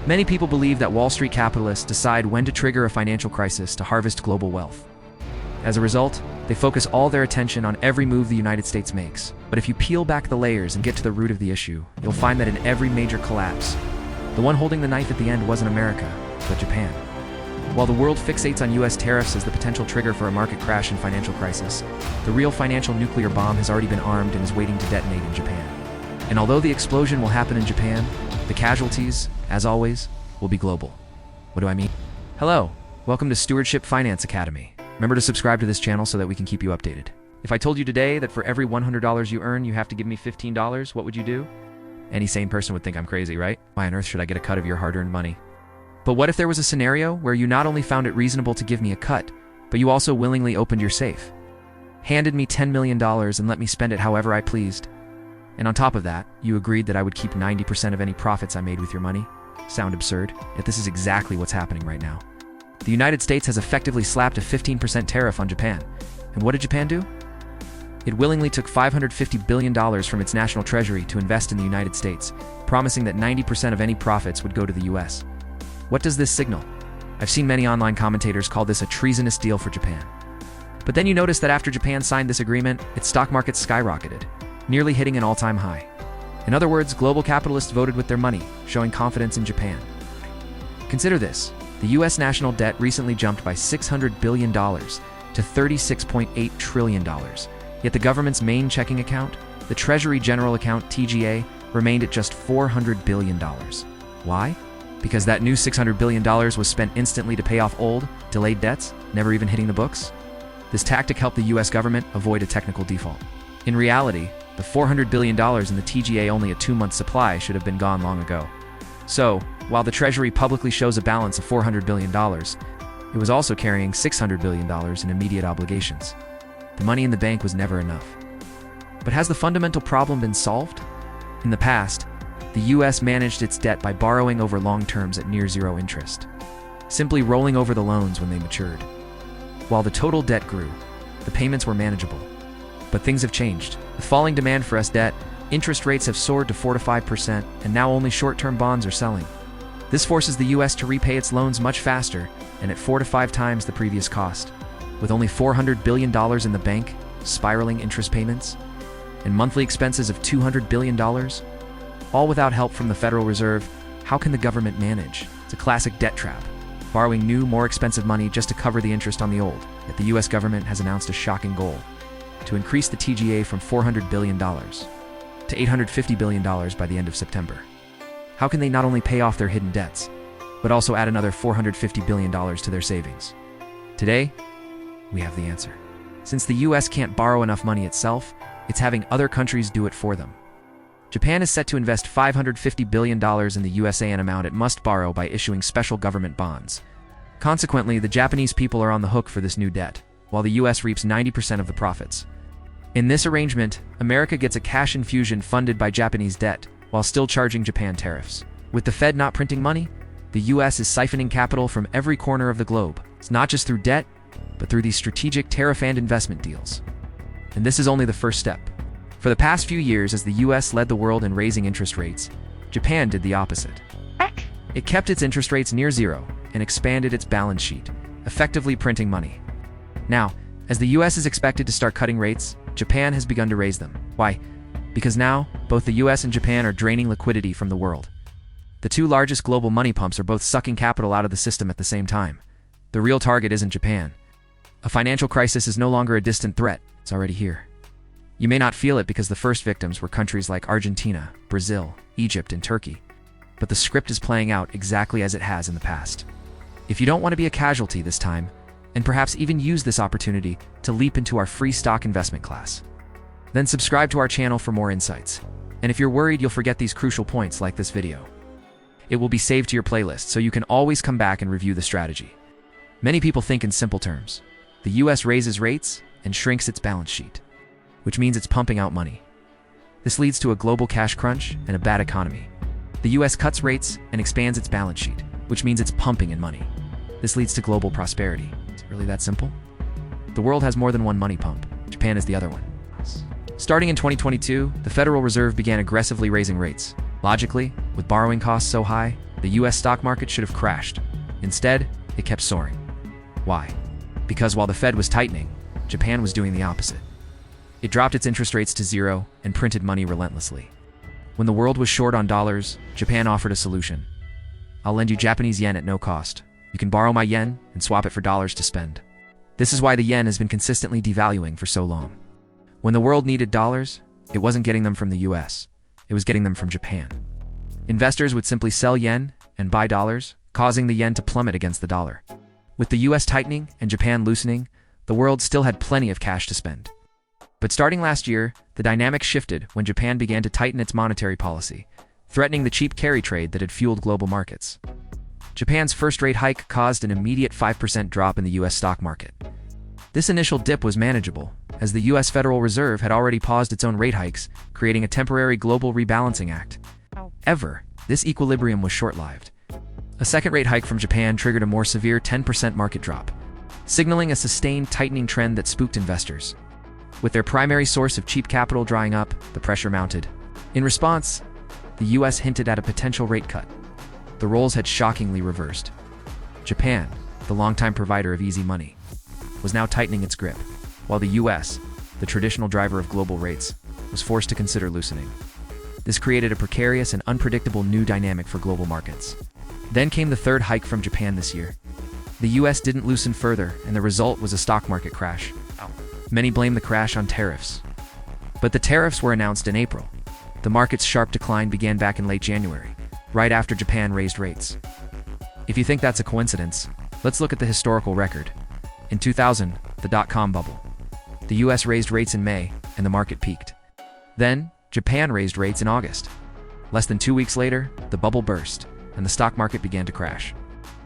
Many people believe that Wall Street capitalists decide when to trigger a financial crisis to harvest global wealth. As a result, they focus all their attention on every move the United States makes. But if you peel back the layers and get to the root of the issue, you'll find that in every major collapse, the one holding the knife at the end wasn't America, but Japan. While the world fixates on US tariffs as the potential trigger for a market crash and financial crisis, the real financial nuclear bomb has already been armed and is waiting to detonate in Japan. And although the explosion will happen in Japan, the casualties, as always, will be global. What do I mean? Hello, welcome to Stewardship Finance Academy. Remember to subscribe to this channel so that we can keep you updated. If I told you today that for every $100 you earn, you have to give me $15, what would you do? Any sane person would think I'm crazy, right? Why on earth should I get a cut of your hard-earned money? But what if there was a scenario where you not only found it reasonable to give me a cut, but you also willingly opened your safe, handed me $10 million and let me spend it however I pleased? And on top of that, you agreed that I would keep 90% of any profits I made with your money? Sound absurd? Yet this is exactly what's happening right now. The United States has effectively slapped a 15% tariff on Japan. And what did Japan do? It willingly took $550 billion from its national treasury to invest in the United States, promising that 90% of any profits would go to the US. What does this signal? I've seen many online commentators call this a treasonous deal for Japan. But then you notice that after Japan signed this agreement, its stock market skyrocketed, nearly hitting an all-time high. In other words, global capitalists voted with their money, showing confidence in Japan. Consider this. The US national debt recently jumped by $600 billion to $36.8 trillion. Yet the government's main checking account, the Treasury General Account TGA, remained at just $400 billion. Why? Because that new $600 billion was spent instantly to pay off old, delayed debts, never even hitting the books? This tactic helped the US government avoid a technical default. In reality, the $400 billion in the TGA only a 2-month supply should have been gone long ago. So, while the Treasury publicly shows a balance of $400 billion, it was also carrying $600 billion in immediate obligations. The money in the bank was never enough. But has the fundamental problem been solved? In the past, the US managed its debt by borrowing over long terms at near zero interest, simply rolling over the loans when they matured. While the total debt grew, the payments were manageable. But things have changed. With falling demand for US debt, interest rates have soared to 4 to 5%, and now only short-term bonds are selling. This forces the US to repay its loans much faster and at 4 to 5 times the previous cost. With only $400 billion in the bank, spiraling interest payments, and monthly expenses of $200 billion, all without help from the Federal Reserve, how can the government manage? It's a classic debt trap, borrowing new, more expensive money just to cover the interest on the old. Yet the US government has announced a shocking goal: to increase the TGA from $400 billion to $850 billion by the end of September. How can they not only pay off their hidden debts, but also add another $450 billion to their savings? Today, we have the answer. Since the US can't borrow enough money itself, it's having other countries do it for them. Japan is set to invest $550 billion in the USAN amount it must borrow by issuing special government bonds. Consequently, the Japanese people are on the hook for this new debt, while the US reaps 90% of the profits. In this arrangement, America gets a cash infusion funded by Japanese debt, while still charging Japan tariffs. With the Fed not printing money, the US is siphoning capital from every corner of the globe. It's not just through debt, but through these strategic tariff and investment deals. And this is only the first step. For the past few years, as the US led the world in raising interest rates, Japan did the opposite. It kept its interest rates near zero and expanded its balance sheet, effectively printing money. Now, as the US is expected to start cutting rates, Japan has begun to raise them. Why? Because now, both the US and Japan are draining liquidity from the world. The two largest global money pumps are both sucking capital out of the system at the same time. The real target isn't Japan. A financial crisis is no longer a distant threat, it's already here. You may not feel it because the first victims were countries like Argentina, Brazil, Egypt, and Turkey. But the script is playing out exactly as it has in the past. If you don't want to be a casualty this time, and perhaps even use this opportunity to leap into our free stock investment class, then subscribe to our channel for more insights. And if you're worried you'll forget these crucial points, like this video. It will be saved to your playlist so you can always come back and review the strategy. Many people think in simple terms. The US raises rates and shrinks its balance sheet, which means it's pumping out money. This leads to a global cash crunch and a bad economy. The US cuts rates and expands its balance sheet, which means it's pumping in money. This leads to global prosperity. Is it really that simple? The world has more than one money pump. Japan is the other one. Starting in 2022, the Federal Reserve began aggressively raising rates. Logically, with borrowing costs so high, The US stock market should have crashed. Instead, it kept soaring. Why? Because while the Fed was tightening, Japan was doing the opposite. It dropped its interest rates to zero and printed money relentlessly. When the world was short on dollars, Japan offered a solution. I'll lend you Japanese yen at no cost. You can borrow my yen and swap it for dollars to spend. This is why the yen has been consistently devaluing for so long. When the world needed dollars, it wasn't getting them from the US. It was getting them from Japan. Investors would simply sell yen and buy dollars, causing the yen to plummet against the dollar. With the US tightening and Japan loosening, the world still had plenty of cash to spend. But starting last year, the dynamic shifted when Japan began to tighten its monetary policy, threatening the cheap carry trade that had fueled global markets. Japan's first rate hike caused an immediate 5% drop in the US stock market. This initial dip was manageable, as the US Federal Reserve had already paused its own rate hikes, creating a temporary global rebalancing act. However, this equilibrium was short-lived. A second rate hike from Japan triggered a more severe 10% market drop, signaling a sustained tightening trend that spooked investors. With their primary source of cheap capital drying up, the pressure mounted. In response, the US hinted at a potential rate cut. The roles had shockingly reversed. Japan, the longtime provider of easy money, was now tightening its grip, while the US, the traditional driver of global rates, was forced to consider loosening. This created a precarious and unpredictable new dynamic for global markets. Then came the third hike from Japan this year. The US didn't loosen further, and the result was a stock market crash. Many blame the crash on tariffs. But the tariffs were announced in April. The market's sharp decline began back in late January, right after Japan raised rates. If you think that's a coincidence, let's look at the historical record. In 2000, the dot-com bubble. The US raised rates in May, and the market peaked. Then, Japan raised rates in August. Less than 2 weeks later, the bubble burst, and the stock market began to crash.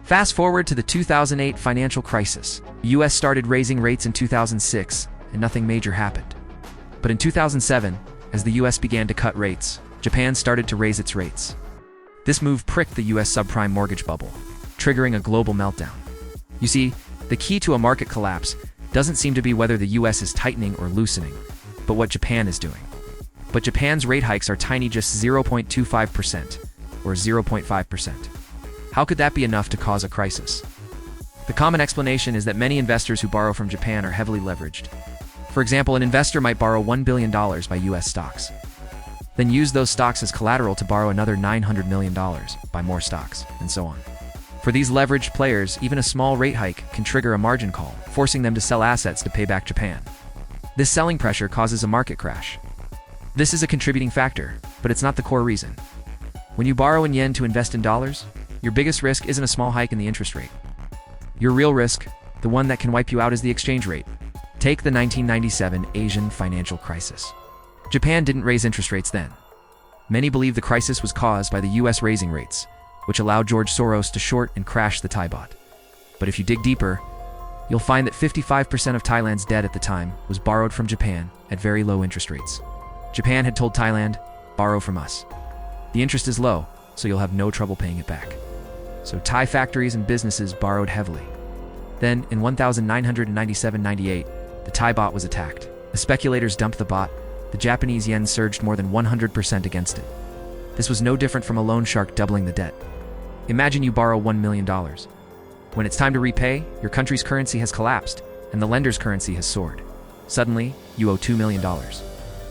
Fast forward to the 2008 financial crisis. The US started raising rates in 2006, and nothing major happened. But in 2007, as the US began to cut rates, Japan started to raise its rates. This move pricked the US subprime mortgage bubble, triggering a global meltdown. You see, the key to a market collapse doesn't seem to be whether the US is tightening or loosening, but what Japan is doing. But Japan's rate hikes are tiny, just 0.25%, or 0.5%. How could that be enough to cause a crisis? The common explanation is that many investors who borrow from Japan are heavily leveraged. For example, an investor might borrow $1 billion by US stocks, then use those stocks as collateral to borrow another $900 million, buy more stocks, and so on. For these leveraged players, even a small rate hike can trigger a margin call, forcing them to sell assets to pay back Japan. This selling pressure causes a market crash. This is a contributing factor, but it's not the core reason. When you borrow in yen to invest in dollars, your biggest risk isn't a small hike in the interest rate. Your real risk, the one that can wipe you out, is the exchange rate. Take the 1997 Asian financial crisis. Japan didn't raise interest rates then. Many believe the crisis was caused by the US raising rates, which allowed George Soros to short and crash the Thai baht. But if you dig deeper, you'll find that 55% of Thailand's debt at the time was borrowed from Japan at very low interest rates. Japan had told Thailand, borrow from us. The interest is low, so you'll have no trouble paying it back. So Thai factories and businesses borrowed heavily. Then, in 1997-98, the Thai baht was attacked. The speculators dumped the baht. The Japanese yen surged more than 100% against it. This was no different from a loan shark doubling the debt. Imagine you borrow $1 million. When it's time to repay, your country's currency has collapsed, and the lender's currency has soared. Suddenly, you owe $2 million.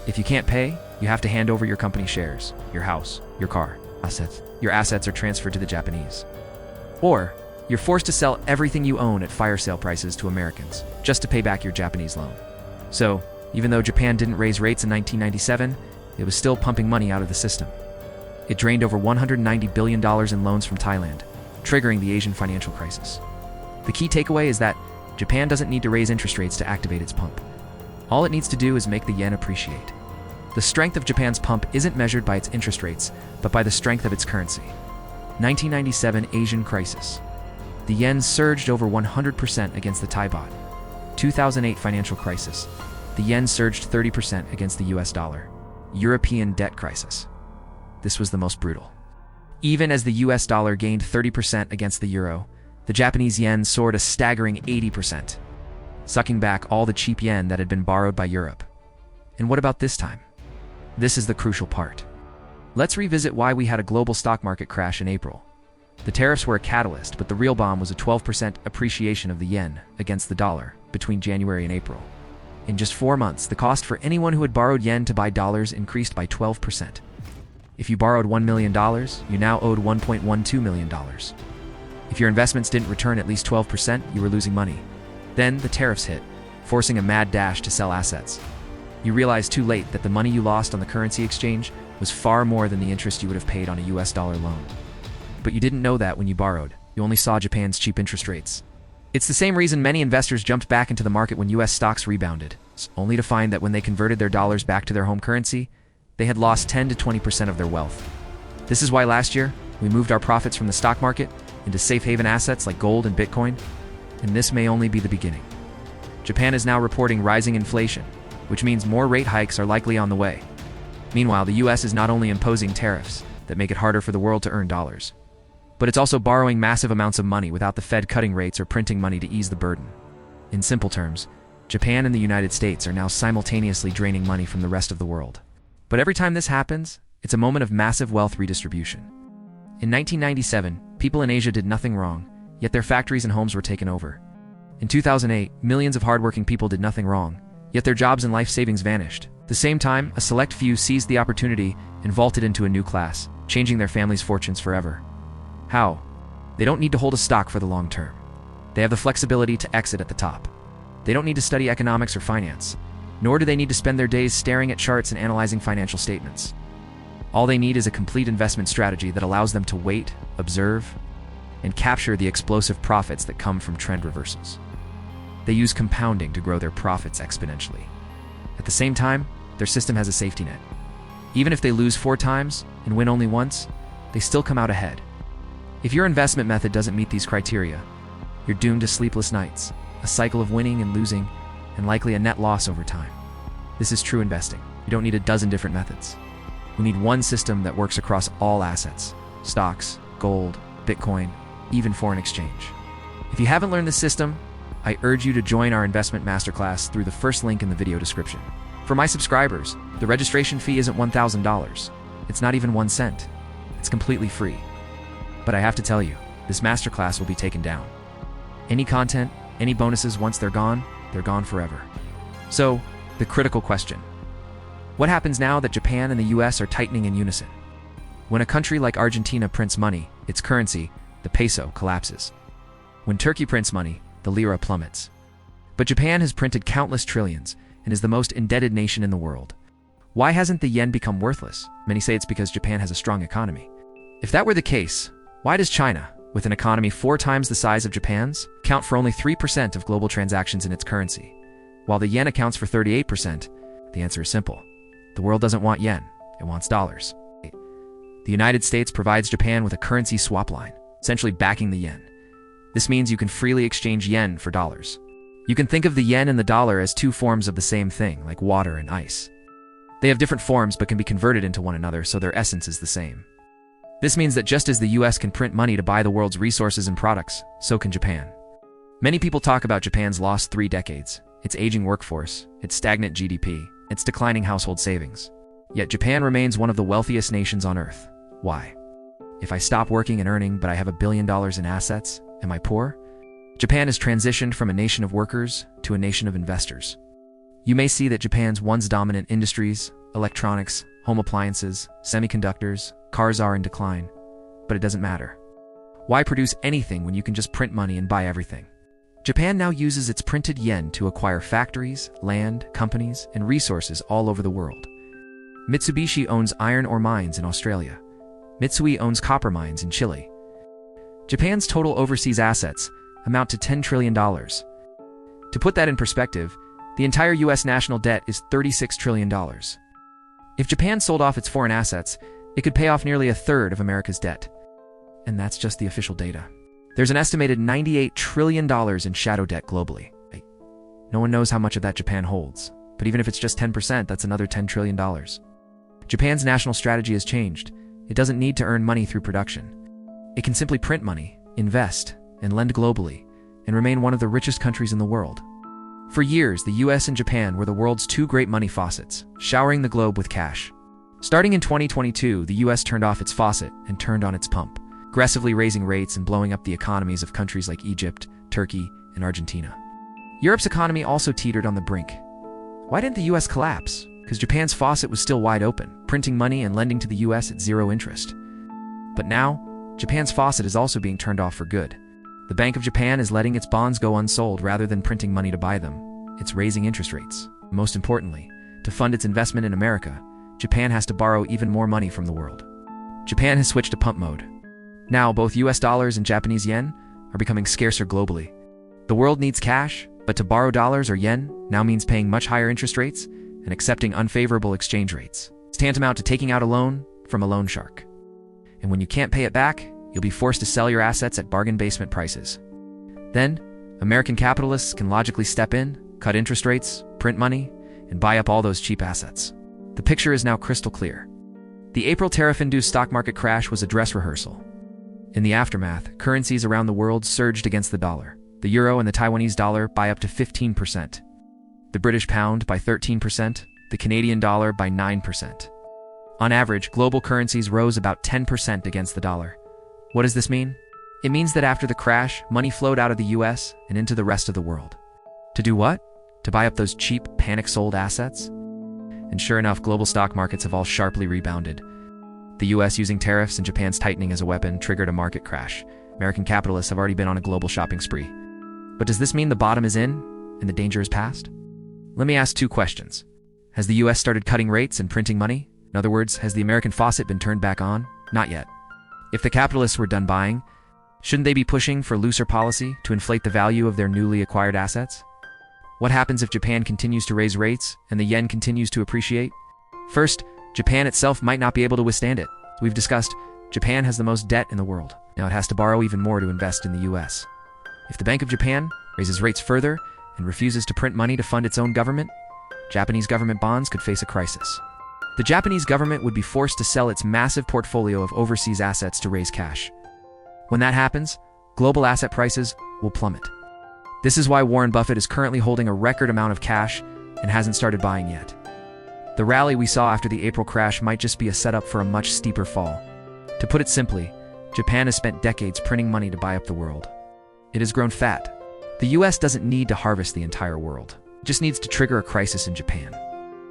If you can't pay, you have to hand over your company shares, your house, your car, assets. Your assets are transferred to the Japanese. Or, you're forced to sell everything you own at fire sale prices to Americans, just to pay back your Japanese loan. So, even though Japan didn't raise rates in 1997, it was still pumping money out of the system. It drained over $190 billion in loans from Thailand, triggering the Asian financial crisis. The key takeaway is that Japan doesn't need to raise interest rates to activate its pump. All it needs to do is make the yen appreciate. The strength of Japan's pump isn't measured by its interest rates, but by the strength of its currency. 1997 Asian crisis. The yen surged over 100% against the Thai baht. 2008 financial crisis. The yen surged 30% against the US dollar. European debt crisis. This was the most brutal. Even as the US dollar gained 30% against the euro, the Japanese yen soared a staggering 80%, sucking back all the cheap yen that had been borrowed by Europe. And what about this time? This is the crucial part. Let's revisit why we had a global stock market crash in April. The tariffs were a catalyst, but the real bomb was a 12% appreciation of the yen against the dollar between January and April. In just 4 months, the cost for anyone who had borrowed yen to buy dollars increased by 12%. If you borrowed $1 million, you now owed $1.12 million. If your investments didn't return at least 12%, you were losing money. Then the tariffs hit, forcing a mad dash to sell assets. You realized too late that the money you lost on the currency exchange was far more than the interest you would have paid on a US dollar loan. But you didn't know that when you borrowed. You only saw Japan's cheap interest rates. It's the same reason many investors jumped back into the market when US stocks rebounded, only to find that when they converted their dollars back to their home currency, they had lost 10 to 20% of their wealth. This is why last year, we moved our profits from the stock market into safe haven assets like gold and Bitcoin, and this may only be the beginning. Japan is now reporting rising inflation, which means more rate hikes are likely on the way. Meanwhile, the US is not only imposing tariffs that make it harder for the world to earn dollars, but it's also borrowing massive amounts of money without the Fed cutting rates or printing money to ease the burden. In simple terms, Japan and the United States are now simultaneously draining money from the rest of the world. But every time this happens, it's a moment of massive wealth redistribution. In 1997, people in Asia did nothing wrong, yet their factories and homes were taken over. In 2008, millions of hardworking people did nothing wrong, yet their jobs and life savings vanished. At the same time, a select few seized the opportunity and vaulted into a new class, changing their families' fortunes forever. How? They don't need to hold a stock for the long term. They have the flexibility to exit at the top. They don't need to study economics or finance, nor do they need to spend their days staring at charts and analyzing financial statements. All they need is a complete investment strategy that allows them to wait, observe, and capture the explosive profits that come from trend reversals. They use compounding to grow their profits exponentially. At the same time, their system has a safety net. Even if they lose 4 times and win only once, they still come out ahead. If your investment method doesn't meet these criteria, you're doomed to sleepless nights, a cycle of winning and losing, and likely a net loss over time. This is true investing. You don't need a dozen different methods. You need one system that works across all assets: stocks, gold, Bitcoin, even foreign exchange. If you haven't learned this system, I urge you to join our investment masterclass through the first link in the video description. For my subscribers, the registration fee isn't $1,000. It's not even 1 cent. It's completely free. But I have to tell you, this masterclass will be taken down. Any content, any bonuses, once they're gone forever. So, the critical question: what happens now that Japan and the US are tightening in unison? When a country like Argentina prints money, its currency, the peso, collapses. When Turkey prints money, the lira plummets. But Japan has printed countless trillions and is the most indebted nation in the world. Why hasn't the yen become worthless? Many say it's because Japan has a strong economy. If that were the case, why does China, with an economy 4 times the size of Japan's, account for only 3% of global transactions in its currency, while the yen accounts for 38%? The answer is simple. The world doesn't want yen, it wants dollars. The United States provides Japan with a currency swap line, essentially backing the yen. This means you can freely exchange yen for dollars. You can think of the yen and the dollar as 2 forms of the same thing, like water and ice. They have different forms but can be converted into one another, so their essence is the same. This means that just as the US can print money to buy the world's resources and products, so can Japan. Many people talk about Japan's lost 3 decades, its aging workforce, its stagnant GDP, its declining household savings. Yet Japan remains one of the wealthiest nations on Earth. Why? If I stop working and earning but I have $1 billion in assets, am I poor? Japan has transitioned from a nation of workers to a nation of investors. You may see that Japan's once dominant industries, electronics, home appliances, semiconductors, cars are in decline, but it doesn't matter. Why produce anything when you can just print money and buy everything? Japan now uses its printed yen to acquire factories, land, companies, and resources all over the world. Mitsubishi owns iron ore mines in Australia. Mitsui owns copper mines in Chile. Japan's total overseas assets amount to $10 trillion. To put that in perspective, the entire US national debt is $36 trillion. If Japan sold off its foreign assets, it could pay off nearly a third of America's debt. And that's just the official data. There's an estimated $98 trillion in shadow debt globally. No one knows how much of that Japan holds, but even if it's just 10%, that's another $10 trillion. Japan's national strategy has changed. It doesn't need to earn money through production. It can simply print money, invest, and lend globally, and remain one of the richest countries in the world. For years, the US and Japan were the world's 2 great money faucets, showering the globe with cash. Starting in 2022, the US turned off its faucet and turned on its pump. aggressively raising rates and blowing up the economies of countries like Egypt, Turkey, and Argentina. Europe's economy also teetered on the brink. Why didn't the US collapse? Because Japan's faucet was still wide open, printing money and lending to the US at zero interest. But now, Japan's faucet is also being turned off for good. The Bank of Japan is letting its bonds go unsold rather than printing money to buy them. It's raising interest rates. Most importantly, to fund its investment in America, Japan has to borrow even more money from the world. Japan has switched to pump mode. Now, both US dollars and Japanese yen are becoming scarcer globally. The world needs cash, but to borrow dollars or yen now means paying much higher interest rates and accepting unfavorable exchange rates. It's tantamount to taking out a loan from a loan shark. And when you can't pay it back, you'll be forced to sell your assets at bargain basement prices. Then, American capitalists can logically step in, cut interest rates, print money, and buy up all those cheap assets. The picture is now crystal clear. The April tariff-induced stock market crash was a dress rehearsal. In the aftermath, currencies around the world surged against the dollar. The euro and the Taiwanese dollar by up to 15%. The British pound by 13%, the Canadian dollar by 9%. On average, global currencies rose about 10% against the dollar. What does this mean? It means that after the crash, money flowed out of the US and into the rest of the world. To do what? To buy up those cheap, panic-sold assets? And sure enough, global stock markets have all sharply rebounded. The US using tariffs and Japan's tightening as a weapon triggered a market crash. American capitalists have already been on a global shopping spree. But does this mean the bottom is in and the danger is past? Let me ask two questions. Has the US started cutting rates and printing money? In other words, has the American faucet been turned back on? Not yet. If the capitalists were done buying, shouldn't they be pushing for looser policy to inflate the value of their newly acquired assets? What happens if Japan continues to raise rates and the yen continues to appreciate? First, Japan itself might not be able to withstand it. As we've discussed, Japan has the most debt in the world. Now it has to borrow even more to invest in the US. If the Bank of Japan raises rates further and refuses to print money to fund its own government, Japanese government bonds could face a crisis. The Japanese government would be forced to sell its massive portfolio of overseas assets to raise cash. When that happens, global asset prices will plummet. This is why Warren Buffett is currently holding a record amount of cash and hasn't started buying yet. The rally we saw after the April crash might just be a setup for a much steeper fall. To put it simply, Japan has spent decades printing money to buy up the world. It has grown fat. The US doesn't need to harvest the entire world. It just needs to trigger a crisis in Japan.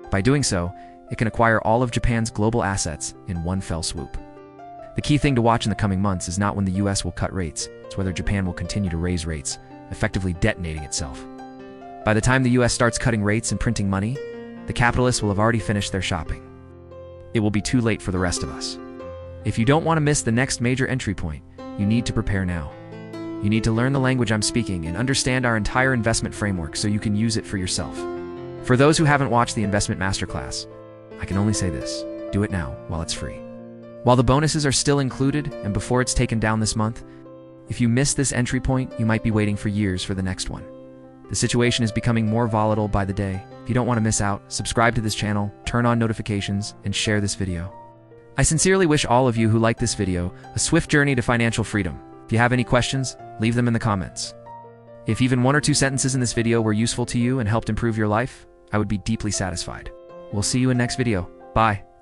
By doing so, it can acquire all of Japan's global assets in one fell swoop. The key thing to watch in the coming months is not when the US will cut rates, it's whether Japan will continue to raise rates, effectively detonating itself. By the time the US starts cutting rates and printing money, the capitalists will have already finished their shopping. It will be too late for the rest of us. If you don't want to miss the next major entry point, you need to prepare now. You need to learn the language I'm speaking and understand our entire investment framework so you can use it for yourself. For those who haven't watched the Investment Masterclass, I can only say this: do it now while it's free. While the bonuses are still included and before it's taken down this month, if you miss this entry point, you might be waiting for years for the next one. The situation is becoming more volatile by the day. If you don't want to miss out, subscribe to this channel, turn on notifications, and share this video. I sincerely wish all of you who like this video a swift journey to financial freedom. If you have any questions, leave them in the comments. If even one or two sentences in this video were useful to you and helped improve your life, I would be deeply satisfied. We'll see you in next video. Bye.